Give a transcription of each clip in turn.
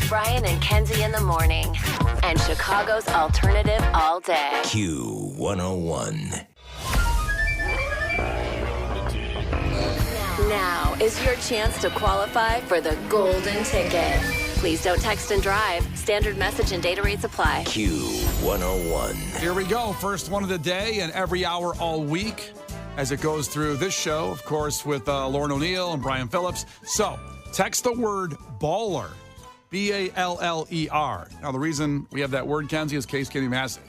Brian and Kenzie in the morning. And Chicago's alternative all day. Q101. Now is your chance to qualify for the golden ticket. Please don't text and drive. Standard message and data rates apply. Q101. Here we go. First one of the day and every hour all week as it goes through this show, of course, with Lauren O'Neill and Brian Phillips. So text the word baller, B-A-L-L-E-R. Now, the reason we have that word, Kenzie, is Case Kenny asked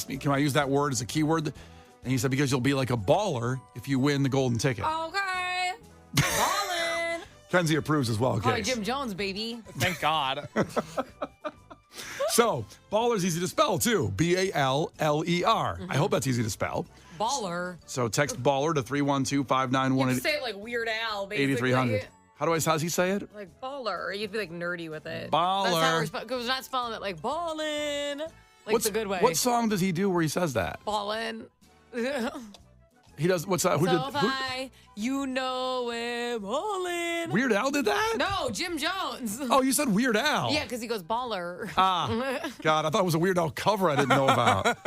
me, can I use that word as a keyword? And he said, because you'll be like a baller if you win the golden ticket. Okay. Ballin'. Kenzie approves as well, Call Case. Jim Jones, baby. Thank God. So, baller's easy to spell, too. B-A-L-L-E-R. I hope that's easy to spell. Baller. So text baller to 312-591-8300. You say it like Weird Al, basically. How's he say it? Like baller. You'd be like nerdy with it. Baller. That's not, we're not spelling it like ballin'. Like the good way. What song does he do where he says that? Ballin'. He does, what's that? You know we're ballin'. Weird Al did that? No, Jim Jones. Oh, you said Weird Al. Yeah, because he goes baller. God, I thought it was a Weird Al cover I didn't know about.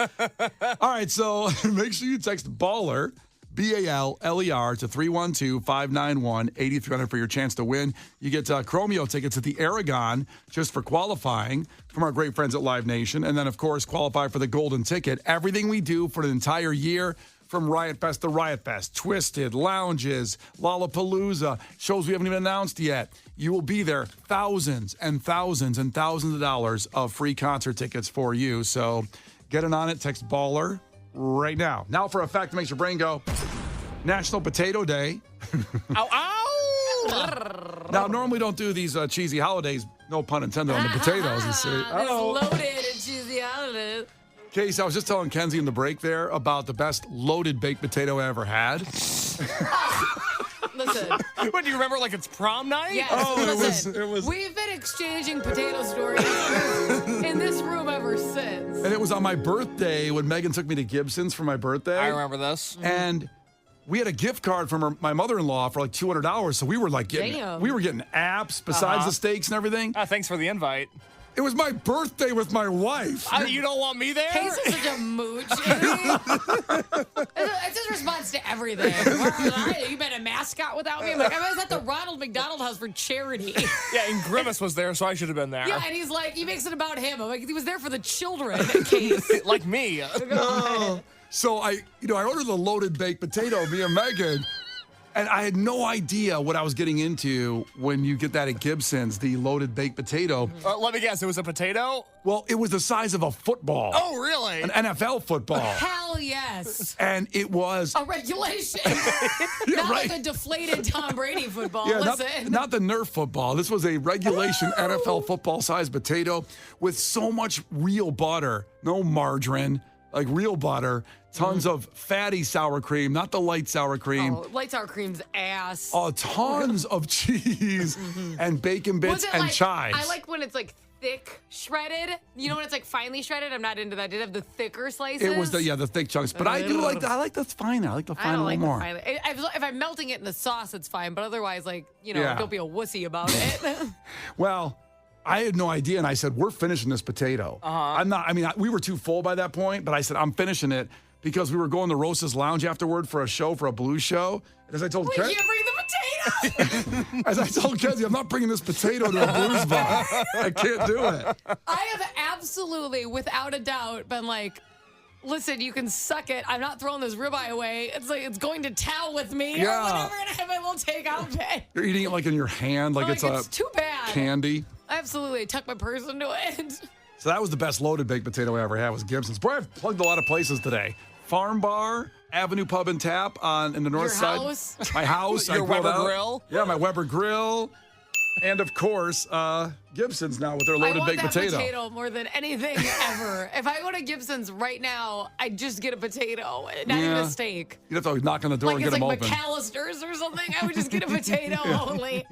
All right, so make sure you text baller, B-A-L-L-E-R, to 312-591-8300 for your chance to win. You get Chromeo tickets at the Aragon just for qualifying from our great friends at Live Nation. And then, of course, qualify for the golden ticket. Everything we do for an entire year, from Riot Fest to Riot Fest, Twisted, Lounges, Lollapalooza, shows we haven't even announced yet. You will be there. Thousands and thousands and thousands of dollars of free concert tickets for you. So get in on it. Text baller right now. Now for a fact that makes your brain go, National Potato Day. Ow, ow! Now, normally don't do these cheesy holidays, no pun intended, on the potatoes. You see. This loaded and cheesy holidays. Case, I was just telling Kenzie in the break there about the best loaded baked potato I ever had. Listen. What, do you remember like it's prom night? Yes, Oh, it was. We've been exchanging potato stories in this room ever since. And it was on my birthday when Megan took me to Gibson's for my birthday. I remember this. And we had a gift card from my mother-in-law for like $200. So we were like getting apps besides the steaks and everything. Thanks for the invite. It was my birthday with my wife. You don't want me there? Case is such a mooch. It's his response to everything. You been a mascot without me? I'm like, I was at the Ronald McDonald House for charity. Yeah, and Grimace was there, so I should have been there. Yeah, and he's like, he makes it about him. I'm like, he was there for the children, Case. Like me. So I ordered the loaded baked potato, me and Megan. And I had no idea what I was getting into when you get that at Gibson's, the loaded baked potato. Let me guess, it was a potato? Well, it was the size of a football. Oh, really? An NFL football. Hell yes. And it was... A regulation. Yeah, not right. like a deflated Tom Brady football. Yeah, Listen. not the Nerf football. This was a regulation NFL football-sized potato with so much real butter, no margarine, like real butter, tons of fatty sour cream, not the light sour cream. Oh, light sour cream's ass. Tons of cheese and bacon bits and chives. I like when it's like thick shredded. You know when it's like finely shredded? I'm not into that. Did it have the thicker slices? It was the thick chunks, but I do like I like the fine. I like the fine a little more. If I'm melting it in the sauce, it's fine. But otherwise, don't be a wussy about it. Well, I had no idea, and I said, we're finishing this potato. We were too full by that point, but I said, I'm finishing it because we were going to Rosa's Lounge afterward for a blues show. And as I told Kenzie, can't bring the potato. As I told Kenzie, I'm not bringing this potato to a blues bar. I can't do it. I have absolutely, without a doubt, been like, listen, you can suck it. I'm not throwing this ribeye away. It's like it's going to town with me or whatever, and I have my little takeout bag. You're eating it like in your hand, like it's too bad. Candy. Absolutely. Tuck my purse into it. So that was the best loaded baked potato I ever had was Gibson's. Boy, I've plugged a lot of places today. Farm Bar, Avenue Pub and Tap in the north side. House? My house. Your Weber Grill? Yeah, my Weber Grill. And, of course, Gibson's now with their loaded baked potato. I want that potato more than anything ever. If I go to Gibson's right now, I'd just get a potato, not even a steak. You'd have to knock on the door and get them open. Like McAllister's or something. I would just get a potato only.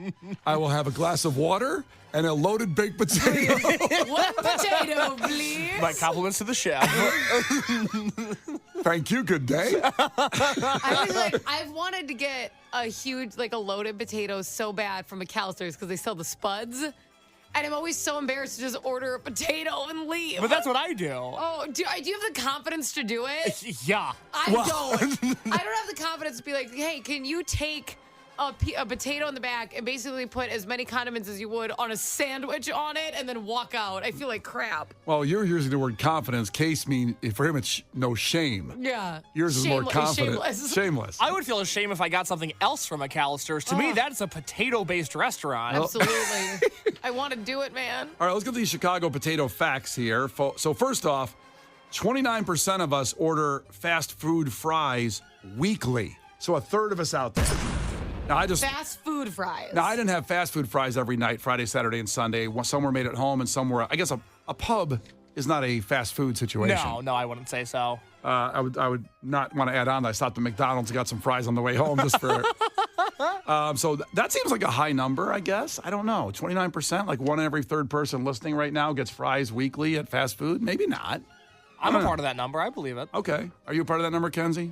I will have a glass of water and a loaded baked potato. One potato, please. My compliments to the chef. Thank you. Good day. I've wanted to get a huge, a loaded potato so bad from McAllister's because they sell the spuds. And I'm always so embarrassed to just order a potato and leave. But that's what I do. Oh, do you have the confidence to do it? Yeah. I don't. I don't have the confidence to be like, hey, can you take a potato in the back and basically put as many condiments as you would on a sandwich on it and then walk out? I feel like crap. Well, you're using the word confidence. Case mean for him it's no shame. Yeah. Yours is more confident. Shameless. Shameless. I would feel ashamed if I got something else from McAllister's. To me, that's a potato-based restaurant. Absolutely. I want to do it, man. All right, let's get these Chicago potato facts here. So first off, 29% of us order fast food fries weekly. So a third of us out there. Now Fast food fries. Now I didn't have fast food fries every night, Friday, Saturday, and Sunday. Some were made at home and some were, I guess a pub is not a fast food situation. No, I wouldn't say so. I would not want to add on that I stopped at McDonald's and got some fries on the way home just for so that seems like a high number, I guess. I don't know. 29%, like one in every third person listening right now gets fries weekly at fast food? Maybe not. I'm a part of that number. I believe it. Okay. Are you a part of that number, Kenzie?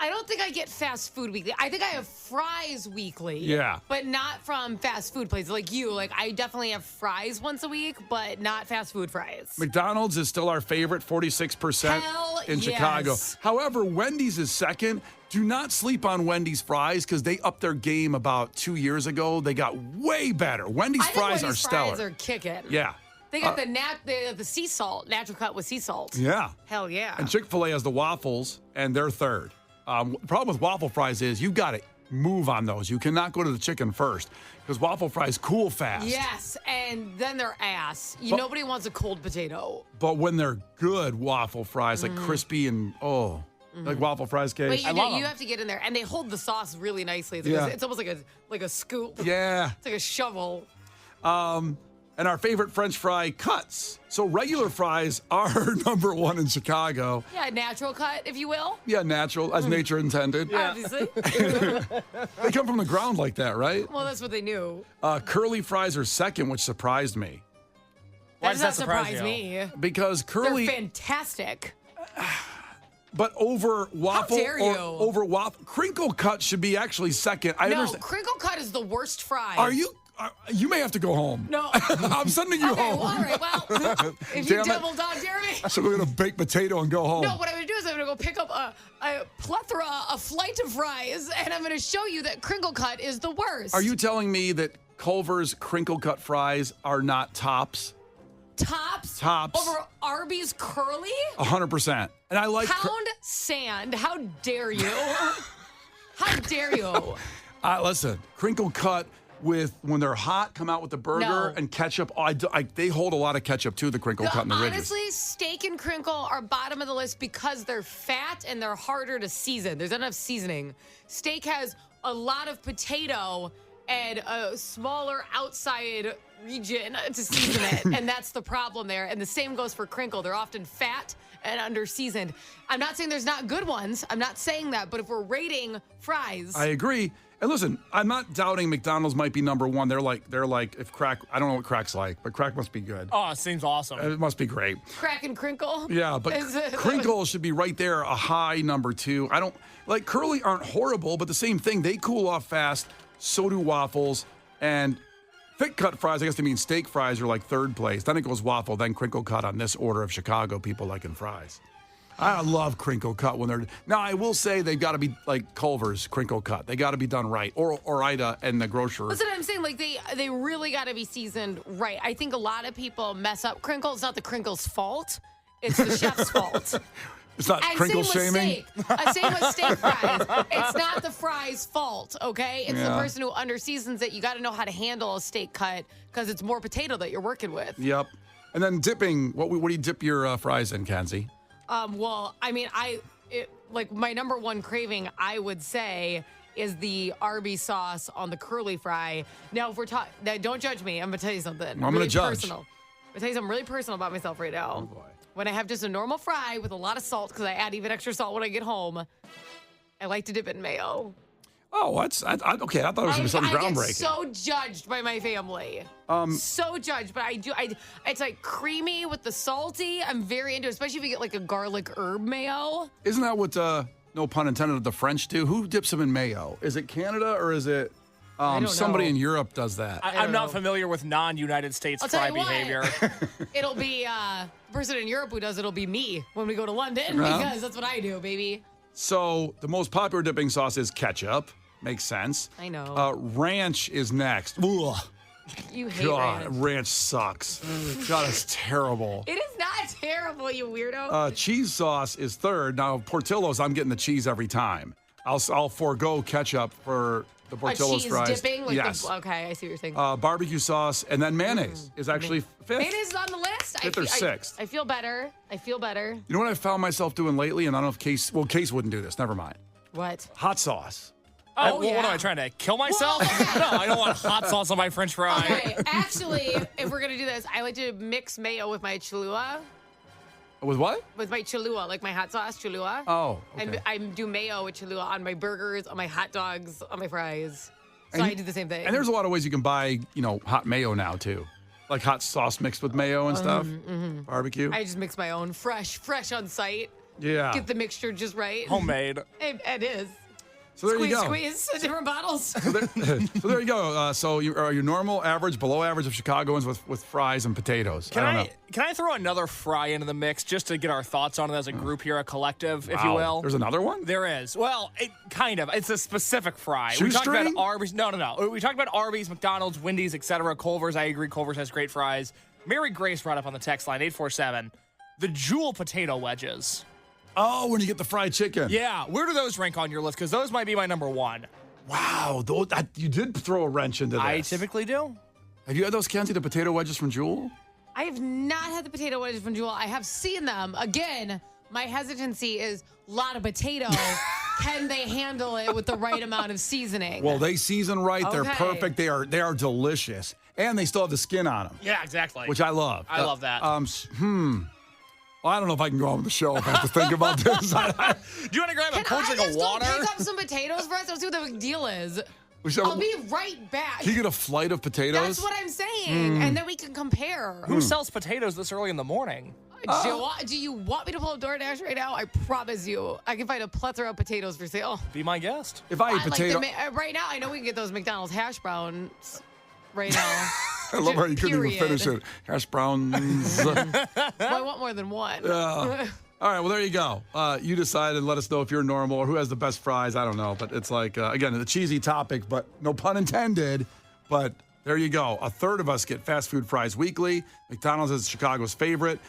I don't think I get fast food weekly. I think I have fries weekly. Yeah. But not from fast food places like you. Like, I definitely have fries once a week, but not fast food fries. McDonald's is still our favorite, 46% Hell in yes. Chicago. However, Wendy's is second. Do not sleep on Wendy's fries because they upped their game about 2 years ago. They got way better. Wendy's fries are stellar. Fries are kicking. Yeah. They got the sea salt, natural cut with sea salt. Yeah. Hell yeah. And Chick-fil-A has the waffles, and they're third. The problem with waffle fries is you've got to move on those. You cannot go to the chicken first because waffle fries cool fast. Yes, and then they're ass. Nobody wants a cold potato. But when they're good waffle fries, like crispy and, like waffle fries, Case. But you have to get in there, and they hold the sauce really nicely. It's almost like a scoop. Yeah. It's like a shovel. And our favorite French fry cuts. So regular fries are number one in Chicago. Yeah, natural cut, if you will. Yeah, natural, as nature intended. Obviously. They come from the ground like that, right? Well, that's what they knew. Curly fries are second, which surprised me. Why That does not surprise me. Because curly, They're fantastic. but over waffle, dare you? over waffle, crinkle cut should be actually second. I No, understand. crinkle cut is the worst fry. Are you? You may have to go home. No. I'm sending you Okay, home. well, all right. Well, if you Damn it. double dog dare me. So we're gonna bake potato and go home. No, what I'm going to do is I'm going to go pick up a flight of fries, and I'm going to show you that crinkle cut is the worst. Are you telling me that Culver's crinkle cut fries are not tops? Tops? Tops. Over Arby's curly? 100%. And I like. Pound sand. How dare you? How dare you? Listen, crinkle cut with when they're hot, come out with the burger No. and ketchup. They hold a lot of ketchup too. The crinkle cut and the ridges. Honestly, steak and crinkle are bottom of the list because they're fat and they're harder to season. There's not enough seasoning. Steak has a lot of potato and a smaller outside region to season it. And that's the problem there. And the same goes for crinkle. They're often fat and under seasoned. I'm not saying there's not good ones. I'm not saying that. But if we're rating fries. I agree. And listen, I'm not doubting McDonald's might be number one. They're like if crack. I don't know what crack's like, but crack must be good. Oh, it seems awesome. It must be great. Crack and crinkle? Yeah, but crinkle should be right there, a high number two. I don't like curly aren't horrible, but the same thing. They cool off fast. So do waffles and thick cut fries. I guess they mean steak fries are like third place. Then it goes waffle, then crinkle cut on this order of Chicago people liking fries. I love crinkle cut when they're. Now I will say they've got to be like Culver's crinkle cut. They got to be done right, or Ida and the grocer. That's what I'm saying. Like they really got to be seasoned right. I think a lot of people mess up crinkle. It's not the crinkle's fault. It's the chef's fault. It's not And crinkle same shaming. with steak. Same with steak fries. It's not the fry's fault, okay? It's the Yeah. person who underseasons it. You got to know how to handle a steak cut because it's more potato that you're working with. Yep. And then dipping. What do you dip your fries in, Kenzie? Well, I mean, like my number one craving, I would say, is the Arby's sauce on the curly fry. Now, if we're talking, don't judge me. I'm gonna tell you something. I'm gonna judge. Personal. I'm gonna tell you something really personal about myself right now. Oh boy. When I have just a normal fry with a lot of salt, because I add even extra salt when I get home, I like to dip it in mayo. Oh, okay. I thought it was going to be something I get groundbreaking. so judged by my family. So judged, but I do. It's like creamy with the salty. I'm very into it, especially if you get like a garlic herb mayo. Isn't that what, no pun intended, the French do? Who dips them in mayo? Is it Canada or is it don't Somebody know. in Europe does that. I'm not know. familiar with non-United States I'll tell fry you what. behavior. It'll be the person in Europe who does it'll be me when we go to London because that's what I do, baby. So the most popular dipping sauce is ketchup. Makes sense. I know. Ranch is next. Ugh. You hate God, ranch. ranch sucks. God, it's terrible. It is not terrible, you weirdo. Cheese sauce is third. Now, Portillo's, I'm getting the cheese every time. I'll forego ketchup for the Portillo's cheese fries. dipping? Like yes. Okay, I see what you're saying. Barbecue sauce, and then mayonnaise is actually fifth. Mayonnaise is on the list. Fifth or sixth. I feel better. I feel better. You know what I found myself doing lately? And I don't know if Case wouldn't do this. Never mind. What? Hot sauce. Oh, What am I trying to kill myself? No, I don't want hot sauce on my French fry. Okay, actually, if we're gonna do this, I like to mix mayo with my Cholula. With what? With my Cholula, like my hot sauce Cholula. Oh, okay. And I do mayo with Cholula on my burgers, on my hot dogs, on my fries. So And I you- do the same thing. And there's a lot of ways you can buy, hot mayo now too, like hot sauce mixed with mayo and stuff. Barbecue. I just mix my own fresh on site. Yeah. Get the mixture just right. Homemade. It is. So there you go. Squeeze different bottles. So there you go. So are you normal, average, below average of Chicagoans with fries and potatoes? I don't know. Can I throw another fry into the mix just to get our thoughts on it as a group here, a collective, if you Wow. will? There's another one? There is. Well, kind of. It's a specific fry. We talked Shoestring? about Arby's. No. We talked about Arby's, McDonald's, Wendy's, etc. Culver's. I agree. Culver's has great fries. Mary Grace brought up on the text line 847 the Jewel potato wedges. Oh, when you get the fried chicken. Yeah, where do those rank on your list? Because those might be my number one. Wow. You did throw a wrench into this. I typically do. Have you had those, Kenzie, the potato wedges from Jewel? I have not had the potato wedges from Jewel. I have seen them. Again, my hesitancy is a lot of potato. Can they handle it with the right amount of seasoning? Well, they season right. They're Okay. perfect. They are delicious. And they still have the skin on them, Yeah, exactly. which I love. I love that. Well, I don't know if I can go on with the show if I have to think about this. Do you want to grab a Can cold I drink just of go water? pick up some potatoes for us? Let's see what the big deal is. So- I'll be right back. Can you get a flight of potatoes? That's what I'm saying. And then we can compare. Who sells potatoes this early in the morning? Do you want me to pull up DoorDash right now? I promise you, I can find a plethora of potatoes for sale. Be my guest. If I eat potato, Right now, I know we can get those McDonald's hash browns right now. I love how you couldn't even finish it. Hash browns. Well, I want more than one. All right, well, there you go. You decide and let us know if you're normal or who has the best fries. I don't know, but it's like, again, the cheesy topic, but no pun intended. But there you go. A third of us get fast food fries weekly. McDonald's is Chicago's favorite.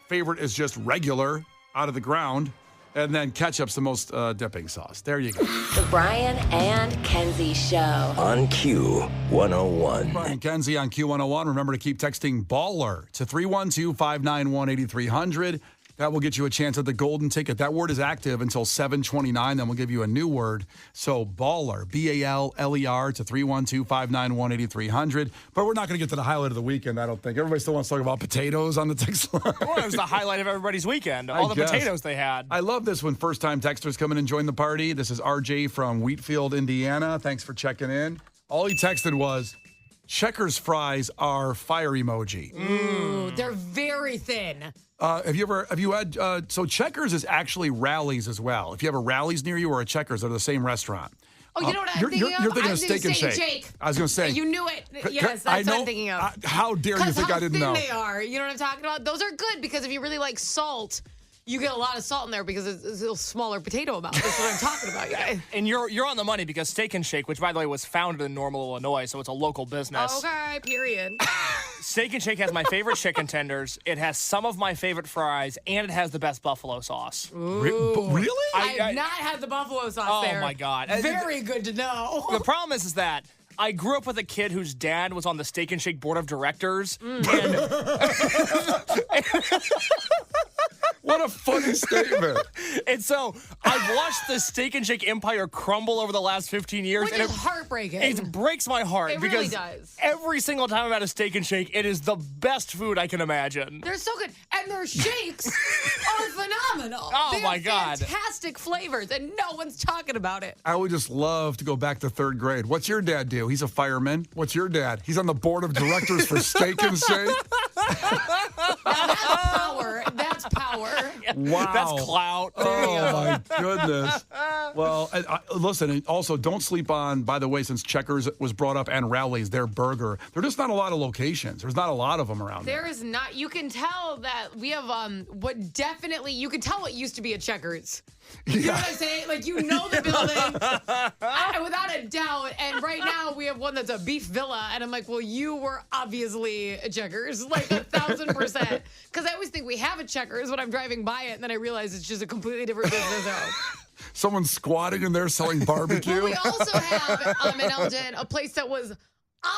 Favorite is just regular, out of the ground. And then ketchup's the most dipping sauce. There you go. The Brian and Kenzie Show. On Q101. Brian Kenzie on Q101. Remember to keep texting BALLER to 312-591-8300. That will get you a chance at the golden ticket. That word is active until 7/29. Then we'll give you a new word. So BALLER, BALLER to 312-591-8300. But we're not going to get to the highlight of the weekend, I don't think. Everybody still wants to talk about potatoes on the text line. Well, it was the highlight of everybody's weekend. All the guess. potatoes they had. I love this when first-time texters come in and join the party. This is RJ from Wheatfield, Indiana. Thanks for checking in. All he texted was, Checkers fries are fire emoji. Ooh, they're very thin. Have you had, so Checkers is actually Rallies as well. If you have a Rallies near you or a Checkers, they're the same restaurant. Oh, you know what I'm you're, thinking you're, of? You're thinking I'm of Steak and thinking Shake. I was going to say. You knew it. Yes, I that's know, what I'm thinking of. How dare you think I didn't know? How thin they are. You know what I'm talking about? Those are good because if you really like salt, you get a lot of salt in there because it's a smaller potato amount. That's what I'm talking about, you guys. And you're on the money because Steak and Shake, which by the way was founded in Normal, Illinois, so it's a local business. Okay, period. Steak and Shake has my favorite chicken tenders. It has some of my favorite fries, and it has the best buffalo sauce. Really? I have not had the buffalo sauce Oh, there. my God. Very good to know. The problem is that I grew up with a kid whose dad was on the Steak and Shake board of directors, and What a funny statement. and so I've watched the Steak and Shake empire crumble over the last 15 years, Which and is heartbreaking. it breaks my heart It because really does. every single time I'm at a Steak and Shake, it is the best food I can imagine. They're so good. And their shakes are phenomenal. Oh, they my have God. fantastic flavors, and no one's talking about it. I would just love to go back to third grade. What's your dad do? He's a fireman. What's your dad? He's on the board of directors for Steak and Shake. That's power. That's power. Wow. That's clout. Oh, my goodness. Well, listen, and also don't sleep on, by the way, since Checkers was brought up and Rowley's, their burger. There are just not a lot of locations. There's not a lot of them around there. There is not. You can tell that we have you can tell what used to be a Checkers. You know what I'm saying? Like, you know the building without a doubt. And right now we have one that's a beef villa. And I'm like, well, you were obviously a Checkers, like 1,000%. Because I always think we have a Checkers when I'm driving by it. And then I realize it's just a completely different business now. Someone squatting in there selling barbecue. Well, we also have in Elgin a place that was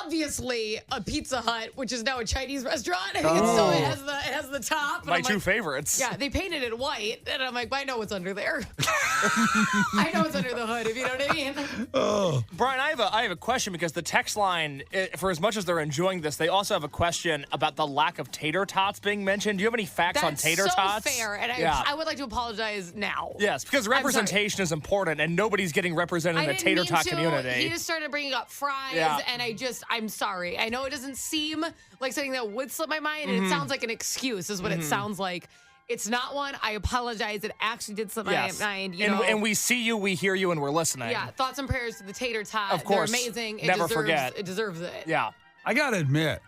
obviously a Pizza Hut, which is now a Chinese restaurant. So it has the top. My two favorites. Yeah, they painted it white, and I'm like, I know what's under there. I know what's under the hood, if you know what I mean. Oh, Brian, I have a question because the text line, for as much as they're enjoying this, they also have a question about the lack of tater tots being mentioned. Do you have any facts on tater tots? That's so fair, and I would like to apologize now. Yes, because representation is important, and nobody's getting represented in the tater tot community. He just started bringing up fries, and I'm sorry. I know it doesn't seem like something that would slip my mind, and it sounds like an excuse is what it sounds like. It's not one. I apologize. It actually did slip my mind. And we see you, we hear you, and we're listening. Yeah, thoughts and prayers to the tater tot. Of course. They're amazing. Never forget. It deserves it. Yeah. I got to admit.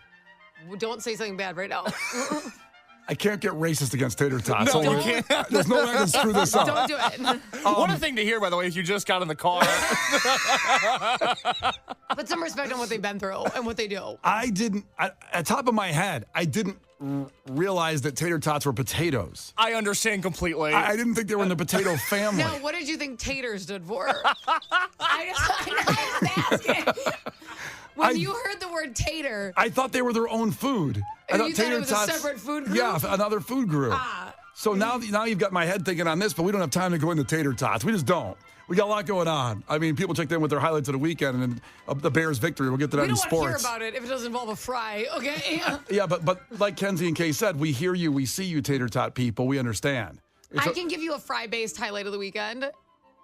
Don't say something bad right now. I can't get racist against tater tots. No, you can't. There's no way I can screw this up. Don't do it. What a thing to hear, by the way, if you just got in the car. Put some respect on what they've been through and what they do. I didn't, at top of my head, I didn't realize that tater tots were potatoes. I understand completely. I didn't think they were in the potato family. Now, what did you think tater stood for? I just asking. When you heard the word tater, I thought they were their own food. I thought you tater thought it was tots, a separate food group? Yeah, another food group. So now you've got my head thinking on this, but we don't have time to go into tater tots. We just don't. We got a lot going on. I mean, people checked in with their highlights of the weekend and the Bears' victory. We'll get to that in sports. We don't want to hear about it if it doesn't involve a fry, okay? Yeah, but like Kenzie and Kay said, we hear you, we see you, tater tot people. We understand. I can give you a fry-based highlight of the weekend.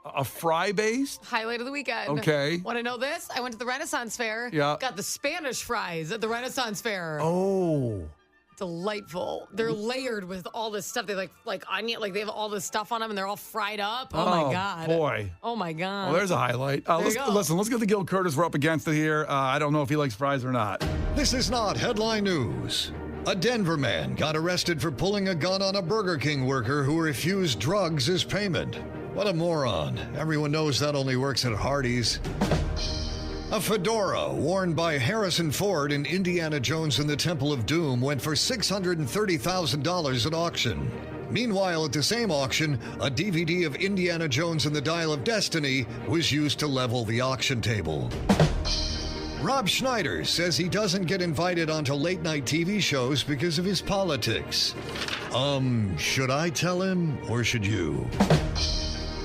A fry-based? Highlight of the weekend. Okay. Want to know this? I went to the Renaissance Fair. Yeah. Got the Spanish fries at the Renaissance Fair. Oh. Delightful. They're layered with all this stuff. They like onion, like they have all this stuff on them, and they're all fried up. Oh my God. Boy. Oh my God. Well, there's a highlight. Listen, let's get to Gil Curtis. We're up against it here. I don't know if he likes fries or not. This is not headline news. A Denver man got arrested for pulling a gun on a Burger King worker who refused drugs as payment. What a moron. Everyone knows that only works at Hardee's. A fedora worn by Harrison Ford in Indiana Jones and the Temple of Doom went for $630,000 at auction. Meanwhile, at the same auction, a DVD of Indiana Jones and the Dial of Destiny was used to level the auction table. Rob Schneider says he doesn't get invited onto late-night TV shows because of his politics. Should I tell him or should you?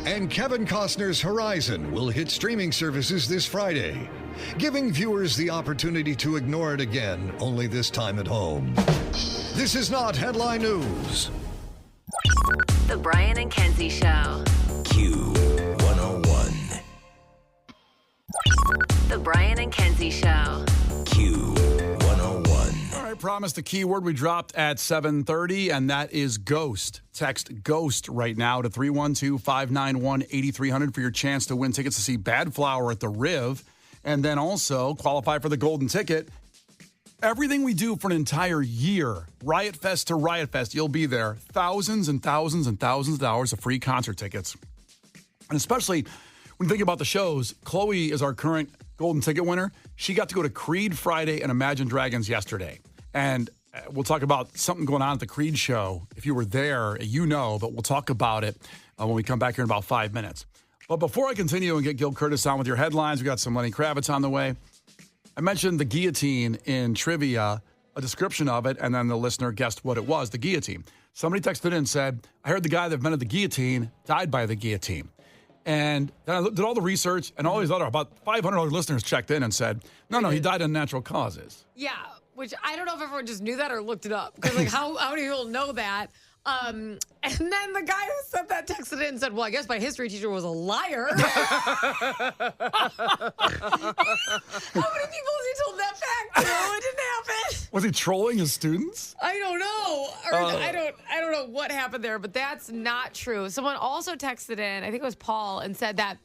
And Kevin Costner's Horizon will hit streaming services this Friday, giving viewers the opportunity to ignore it again, only this time at home. This is not headline news. The Brian and Kenzie Show. Q101. The Brian and Kenzie Show. Q101. All right, promised the keyword we dropped at 7:30, and that is ghost. Text GHOST right now to 312-591-8300 for your chance to win tickets to see Bad Flower at the Riv, and then also qualify for the golden ticket. Everything we do for an entire year, Riot Fest to Riot Fest, you'll be there. Thousands and thousands and thousands of dollars of free concert tickets. And especially when you think about the shows, Chloe is our current golden ticket winner. She got to go to Creed Friday and Imagine Dragons yesterday. And we'll talk about something going on at the Creed show. If you were there, you know, but we'll talk about it when we come back here in about 5 minutes. But before I continue and get Gil Curtis on with your headlines, we got some Lenny Kravitz on the way. I mentioned the guillotine in trivia, a description of it, and then the listener guessed what it was, the guillotine. Somebody texted in and said, I heard the guy that invented the guillotine died by the guillotine. And then I did all the research, and all these about 500 other listeners checked in and said, no, he died of natural causes. Yeah, which I don't know if everyone just knew that or looked it up. Because, like, how many people know that? And then the guy who sent that texted in and said, well, I guess my history teacher was a liar. How many people has he told that fact to? It didn't happen. Was he trolling his students? I don't know. I don't know what happened there, but that's not true. Someone also texted in, I think it was Paul, and said that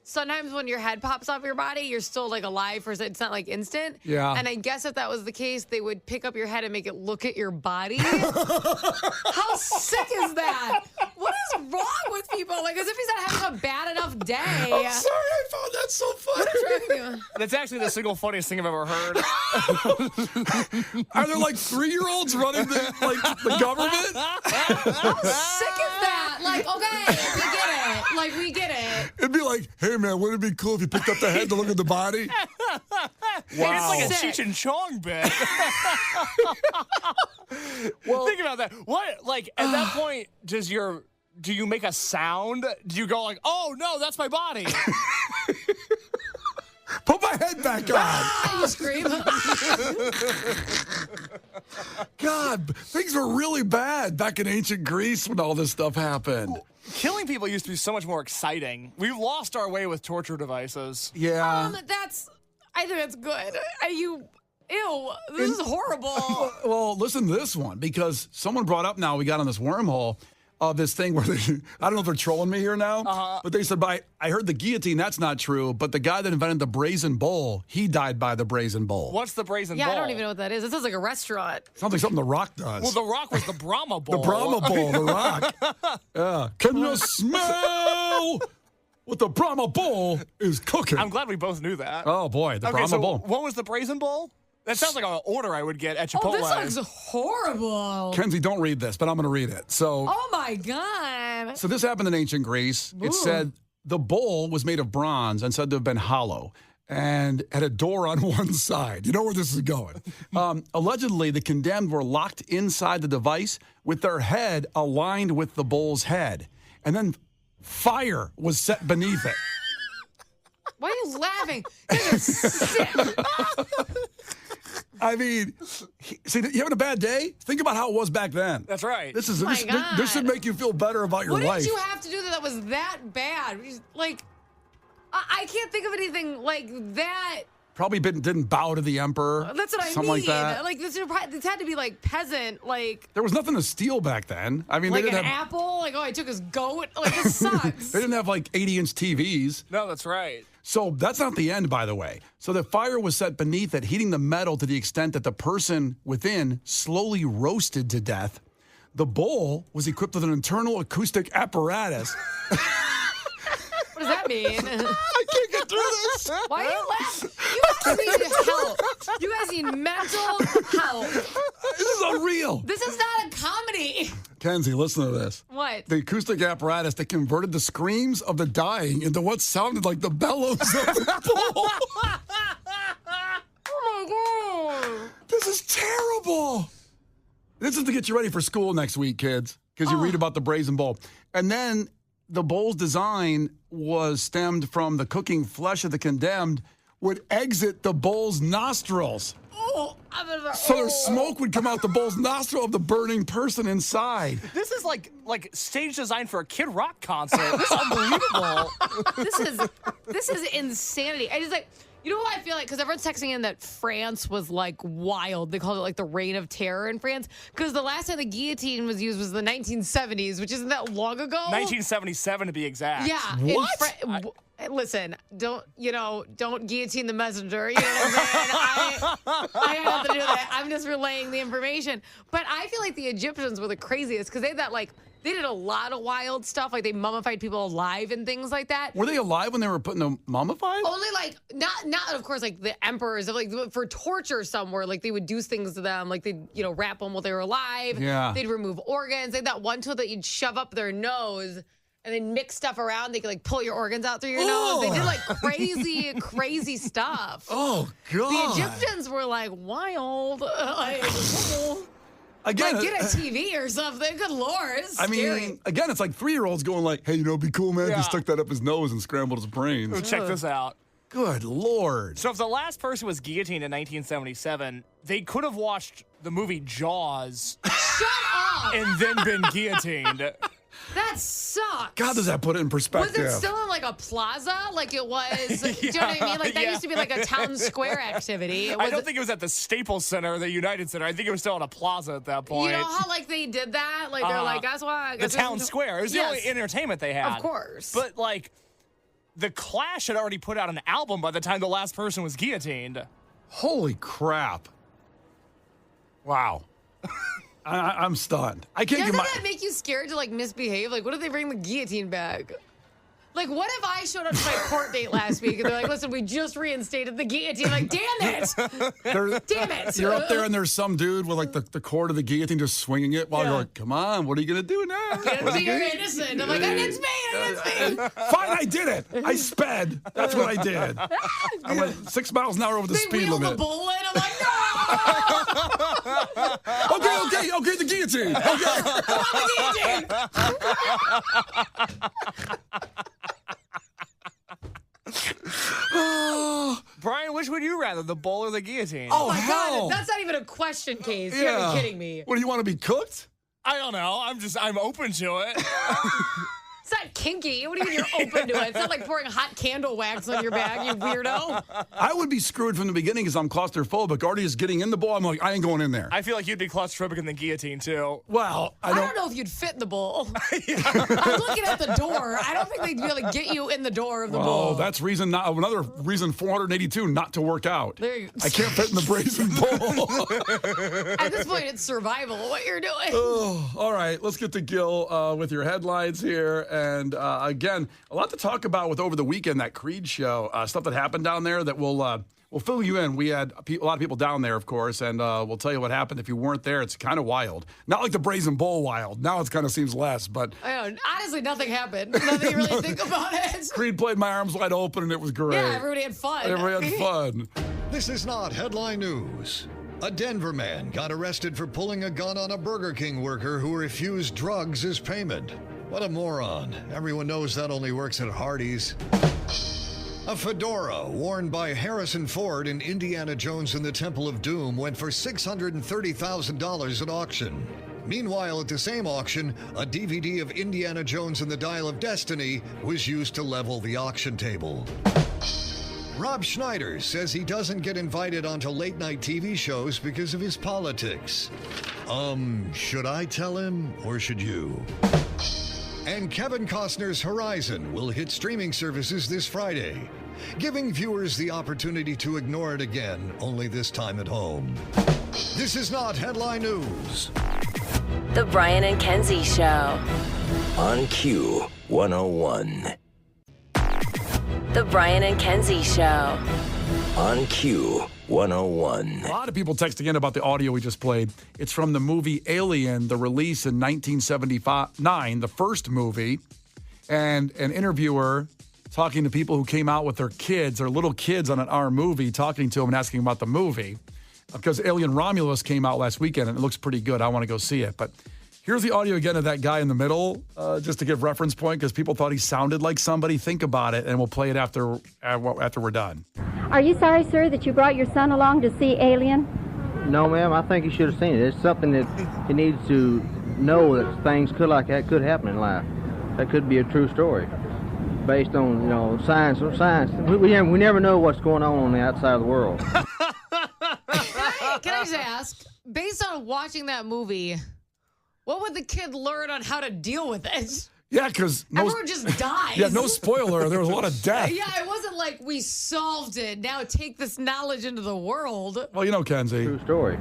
sometimes when your head pops off your body, you're still like alive for it's not like instant. Yeah. And I guess if that was the case, they would pick up your head and make it look at your body. How sick is that? What is wrong with people? Like as if he's not having a bad enough day. I'm sorry, I found that so funny. What's wrong with you? That's actually the single funniest thing I've ever heard. Are there like 3-year-olds running the government? How sick is that? Like, okay, we get it. Like, we get it. It'd be like, hey man, wouldn't it be cool if you picked up the head to look at the body? Wow. It's like a Cheech and Chong bit. Well, think about that. What, like, at that point, do you make a sound? Do you go like, oh no, that's my body? put my head back on. You scream. God, things were really bad back in ancient Greece when all this stuff happened. Killing people used to be so much more exciting. We've lost our way with torture devices. Yeah. I think that's good. Ew, this is horrible. Well, listen to this one, because someone brought up now, we got on this wormhole of this thing where I don't know if they're trolling me here now, but they said, I heard the guillotine, that's not true, but the guy that invented the brazen bowl, he died by the brazen bowl. What's the brazen bowl? Yeah, I don't even know what that is. It sounds like a restaurant. Sounds like something The Rock does. Well, The Rock was the Brahma bowl. The Brahma bowl, The Rock. Yeah. Can you smell what the Brahma bowl is cooking? I'm glad we both knew that. Oh, boy, the Brahma bowl. What was the brazen bowl? That sounds like an order I would get at Chipotle. Oh, this looks horrible. Kenzie, don't read this, but I'm going to read it. Oh, my God. So this happened in ancient Greece. It said the bowl was made of bronze and said to have been hollow and had a door on one side. You know where this is going. Allegedly, the condemned were locked inside the device with their head aligned with the bowl's head. And then fire was set beneath it. Why are you laughing? This is sick. I mean, see, you having a bad day? Think about how it was back then. That's right. This God. should make you feel better about your What life. did you have to do that was that bad? Like, I can't think of anything like that. Probably didn't bow to the emperor. That's what I mean. Something like that. Like this had to be like peasant. Like there was nothing to steal back then. I mean, like they an didn't have apple. Like I took his goat. Like this sucks. they didn't have like 80-inch TVs. No, that's right. So that's not the end, by the way. So the fire was set beneath it, heating the metal to the extent that the person within slowly roasted to death. The bowl was equipped with an internal acoustic apparatus. What does that mean? I can't get through this. Why are you laughing? You guys need help. You guys need mental help. This is unreal. This is not a comedy. Kenzie, listen to this. What? The acoustic apparatus that converted the screams of the dying into what sounded like the bellows of the bowl. Oh my God. This is terrible. This is to get you ready for school next week, kids, because you read about the brazen bowl. And then the bowl's design was stemmed from the cooking flesh of the condemned would exit the bowl's nostrils. Oh, So their smoke would come out the bowl's nostril of the burning person inside. This is like stage design for a Kid Rock concert. This is unbelievable. This is insanity. I just like, you know what I feel like? Because everyone's texting in that France was like wild. They called it like the reign of terror in France. Because the last time the guillotine was used was the 1970s, which isn't that long ago. 1977 to be exact. Yeah. What? Listen, don't guillotine the messenger. You know what I'm saying? I have nothing to do with that. I'm just relaying the information. But I feel like the Egyptians were the craziest because they did a lot of wild stuff. Like they mummified people alive and things like that. Were they alive when they were putting them mummified? Only like not of course like the emperors of like for torture somewhere like they would do things to them like they'd wrap them while they were alive. Yeah. They'd remove organs. They had that one tool that you'd shove up their nose and then mix stuff around. They could like pull your organs out through your nose. They did like crazy stuff. Oh God! The Egyptians were like wild. Again, like, get a TV or something. Good Lord. It's scary. Again, it's like 3-year-olds going like, hey, it'd be cool, man. Yeah. Just stuck that up his nose and scrambled his brains. Check this out. Good Lord. So if the last person was guillotined in 1977, they could have watched the movie Jaws Shut up. and then been guillotined. That sucks. God, does that put it in perspective? Was it still in like a plaza? Like it was, do you know what I mean? Like that used to be like a town square activity. I don't think it was at the Staples Center, the United Center. I think it was still in a plaza at that point. You know how like they did that? Like they're like, that's why. The town square. It was the only entertainment they had. Of course. But like, the Clash had already put out an album by the time the last person was guillotined. Holy crap. Wow. I'm stunned. I can't Doesn't get that make you scared to like misbehave? Like, what if they bring the guillotine back? Like, what if I showed up to my court date last week and they're like, listen, we just reinstated the guillotine. Like, damn it. Damn it. You're up there and there's some dude with like the cord of the guillotine just swinging it while you're like, come on, what are you going to do now? You're innocent. I'm like, it's me. Fine, I did it. I sped. That's what I did. I went 6 miles an hour over the speed limit. They wheeled the bull in. I'm like, no. Okay, the guillotine. The guillotine. Brian, which would you rather, the bull or the guillotine? Oh my hell. God, that's not even a question, Case. You gotta be kidding me. What, do you want to be cooked? I don't know. I'm open to it. It's not kinky. What do you mean you're open to it? It's not like pouring hot candle wax on your bag, you weirdo. I would be screwed from the beginning because I'm claustrophobic. Already just getting in the bowl, I'm like, I ain't going in there. I feel like you'd be claustrophobic in the guillotine, too. Well, I don't know if you'd fit in the bowl. I'm looking at the door. I don't think they'd be able to get you in the door of the bowl. Oh, that's another reason 482 not to work out. I can't fit in the brazen bowl. At this point, it's survival, what you're doing. Oh, all right, let's get to Gil with your headlines here. And again, a lot to talk about with over the weekend, that Creed show, stuff that happened down there that we'll fill you in. We had a lot of people down there, of course, and we'll tell you what happened. If you weren't there, it's kind of wild. Not like the Brazen Bull wild. Now it kind of seems less, but... I know, honestly, nothing happened. Nothing you really think about it. Creed played My Arms Wide Open, and it was great. Yeah, everybody had fun. Everybody had fun. This is not headline news. A Denver man got arrested for pulling a gun on a Burger King worker who refused drugs as payment. What a moron. Everyone knows that only works at Hardee's. A fedora worn by Harrison Ford in Indiana Jones and the Temple of Doom went for $630,000 at auction. Meanwhile, at the same auction, a DVD of Indiana Jones and the Dial of Destiny was used to level the auction table. Rob Schneider says he doesn't get invited onto late-night TV shows because of his politics. Should I tell him or should you? And Kevin Costner's Horizon will hit streaming services this Friday, giving viewers the opportunity to ignore it again, only this time at home. This is not headline news. The Brian and Kenzie Show. On Q 101. The Brian and Kenzie Show. On Q 101. A lot of people texting in about the audio we just played. It's from the movie Alien, the release in 1979, the first movie, and an interviewer talking to people who came out with their kids, their little kids on our movie, talking to them and asking about the movie. Because Alien Romulus came out last weekend, and it looks pretty good. I want to go see it. But here's the audio again of that guy in the middle, just to give reference point, because people thought he sounded like somebody. Think about it, and we'll play it after we're done. Are you sorry, sir, that you brought your son along to see Alien? No, ma'am. I think he should have seen it. It's something that he needs to know, that things like that could happen in life. That could be a true story, based on science. We never know what's going on the outside of the world. Can I just ask, based on watching that movie, what would the kid learn on how to deal with it? Yeah, because everyone just dies. Yeah, no spoiler. There was a lot of death. Yeah, it wasn't like we solved it. Now take this knowledge into the world. Well, Kenzie. True story,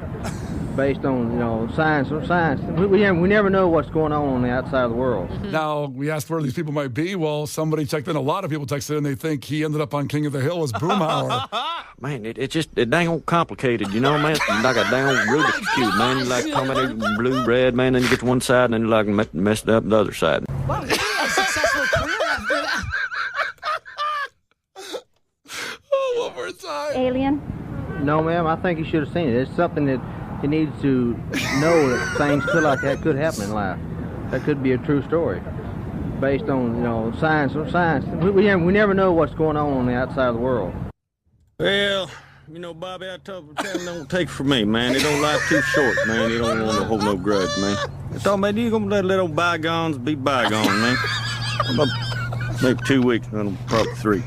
based on science. We never know what's going on the outside of the world. Mm-hmm. Now we asked where these people might be. Well, somebody checked in. A lot of people texted in. They think he ended up on King of the Hill as Boomhauer. Man, it's just dang old complicated, man. Like a dang old Rubik's Cube, man. You like talking about blue, red, man, then you get to one side and then you like messed up the other side. Wow, you had a successful career after that. Oh, one more time. Alien? No, ma'am. I think he should have seen it. It's something that he needs to know, that things like that could happen in life. That could be a true story, based on science. We never know what's going on the outside of the world. Well, You know, Bobby, I told him don't take it from me, man. It don't life too short, man. You don't want to hold no grudge, man. I thought, man, you gonna let little bygones be bygones, man. About maybe 2 weeks, probably 3.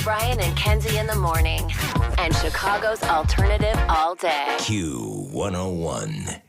Brian and Kenzie in the morning. And Chicago's alternative all day. Q101.